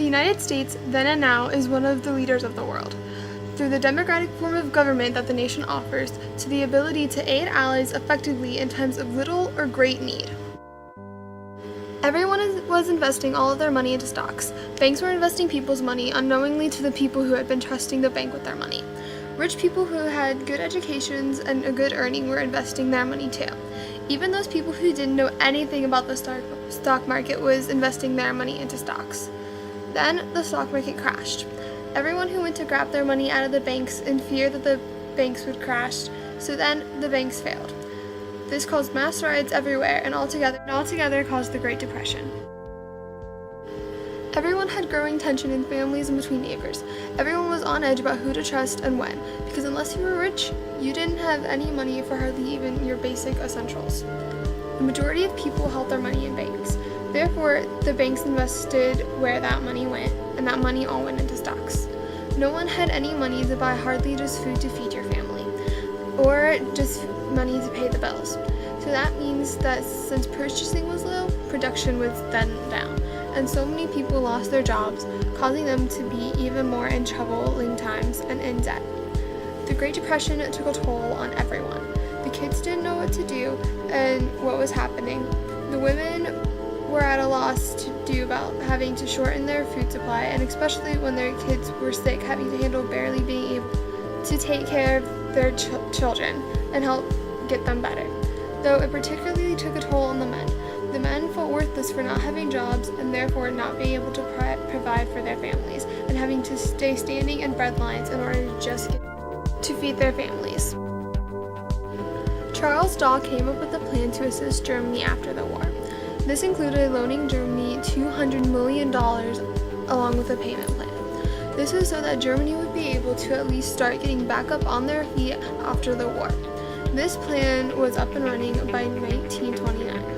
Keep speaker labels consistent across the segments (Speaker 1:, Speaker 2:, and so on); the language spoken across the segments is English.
Speaker 1: United States, then and now, is one of the leaders of the world. Through the democratic form of government that the nation offers, to the ability to aid allies effectively in times of little or great need. Everyone was investing all of their money into stocks. Banks were investing people's money unknowingly to the people who had been trusting the bank with their money. Rich people who had good educations and a good earning were investing their money too. Even those people who didn't know anything about the stock market was investing their money into stocks. Then the stock market crashed. Everyone who went to grab their money out of the banks in fear that the banks would crash, so then the banks failed. This caused mass riots everywhere and altogether caused the Great Depression. Everyone had growing tension in families and between neighbors. Everyone was on edge about who to trust and when, because unless you were rich, you didn't have any money for hardly even your basic essentials. The majority of people held their money in banks. Therefore, the banks invested where that money went, and that money all went into stocks. No one had any money to buy hardly just food to feed your family, or just money to pay the bills. So that means that since purchasing was low, production was then down, and so many people lost their jobs, causing them to be even more in troubling times and in debt. The Great Depression took a toll on everyone. The kids didn't know what to do and what was happening. The women were at a loss to do about having to shorten their food supply, and especially when their kids were sick, having to handle barely being able to take care of their children and help get them better. Though it particularly took a toll on the men. The men felt worthless for not having jobs and therefore not being able to provide for their families and having to stay standing in bread lines in order to just get to feed their families. Charles Daw came up with a plan to assist Germany after the war. This included loaning Germany $200 million along with a payment plan. This was so that Germany would be able to at least start getting back up on their feet after the war. This plan was up and running by 1929.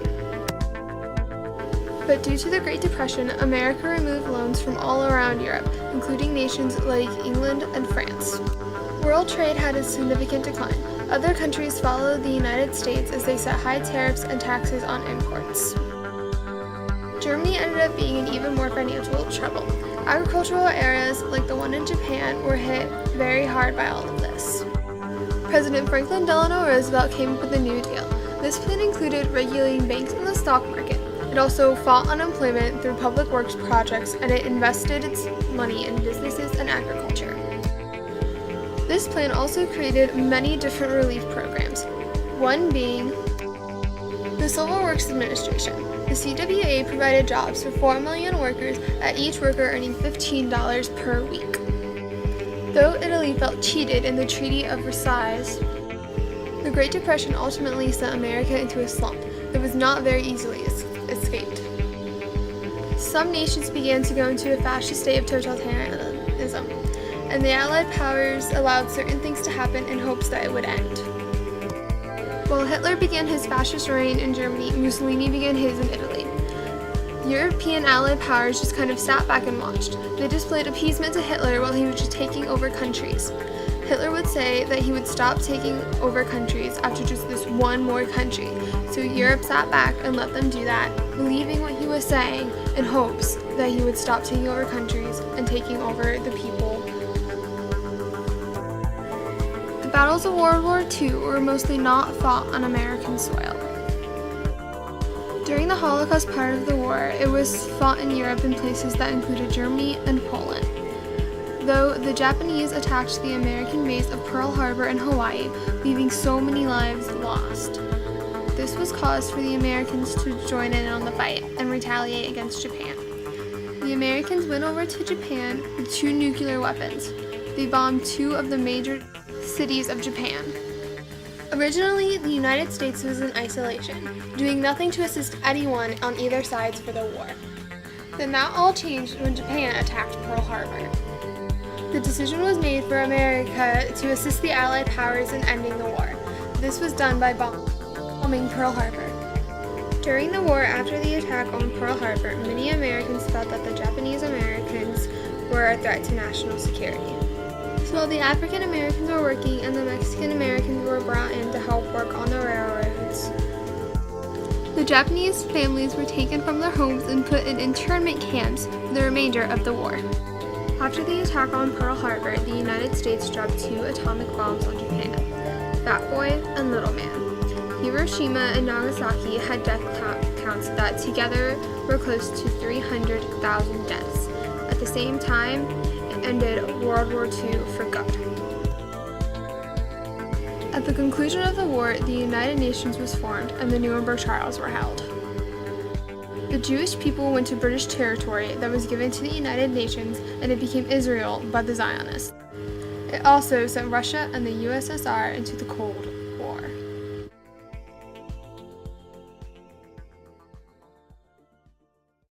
Speaker 1: But due to the Great Depression, America removed loans from all around Europe, including nations like England and France. World trade had a significant decline. Other countries followed the United States as they set high tariffs and taxes on imports. Germany ended up being in even more financial trouble. Agricultural areas like the one in Japan were hit very hard by all of this. President Franklin Delano Roosevelt came up with a New Deal. This plan included regulating banks and the stock market. It also fought unemployment through public works projects, and it invested its money in businesses and agriculture. This plan also created many different relief programs, one being the Civil Works Administration. The CWA provided jobs for 4 million workers, at each worker earning $15 per week. Though Italy felt cheated in the Treaty of Versailles, the Great Depression ultimately sent America into a slump that was not very easily escaped. Some nations began to go into a fascist state of totalitarianism, and the Allied powers allowed certain things to happen in hopes that it would end. While Hitler began his fascist reign in Germany, Mussolini began his in Italy. European Allied powers just kind of sat back and watched. They displayed appeasement to Hitler while he was just taking over countries. Hitler would say that he would stop taking over countries after just this one more country. So Europe sat back and let them do that, believing what he was saying in hopes that he would stop taking over countries and taking over the people. The battles of World War II were mostly not fought on American soil. During the Holocaust part of the war, it was fought in Europe in places that included Germany and Poland. Though the Japanese attacked the American base of Pearl Harbor in Hawaii, leaving so many lives lost. This was cause for the Americans to join in on the fight and retaliate against Japan. The Americans went over to Japan with 2 nuclear weapons. They bombed 2 of the major cities of Japan. Originally, the United States was in isolation, doing nothing to assist anyone on either sides for the war. Then that all changed when Japan attacked Pearl Harbor. The decision was made for America to assist the Allied powers in ending the war. This was done by bombing Pearl Harbor. During the war after the attack on Pearl Harbor, many Americans felt that the Japanese Americans were a threat to national security. So while the African Americans were working and the Mexican Americans were brought in to help work on the railroads, The Japanese families were taken from their homes and put in internment camps for the remainder of the war. After the attack on Pearl Harbor, the United States dropped 2 atomic bombs on Japan, Fat Boy and Little Man. Hiroshima and Nagasaki had death counts that together were close to 300,000 deaths. At the same time, it ended World War II for good. At the conclusion of the war, the United Nations was formed and the Nuremberg trials were held. The Jewish people went to British territory that was given to the United Nations, and it became Israel by the Zionists. It also sent Russia and the USSR into the Cold War.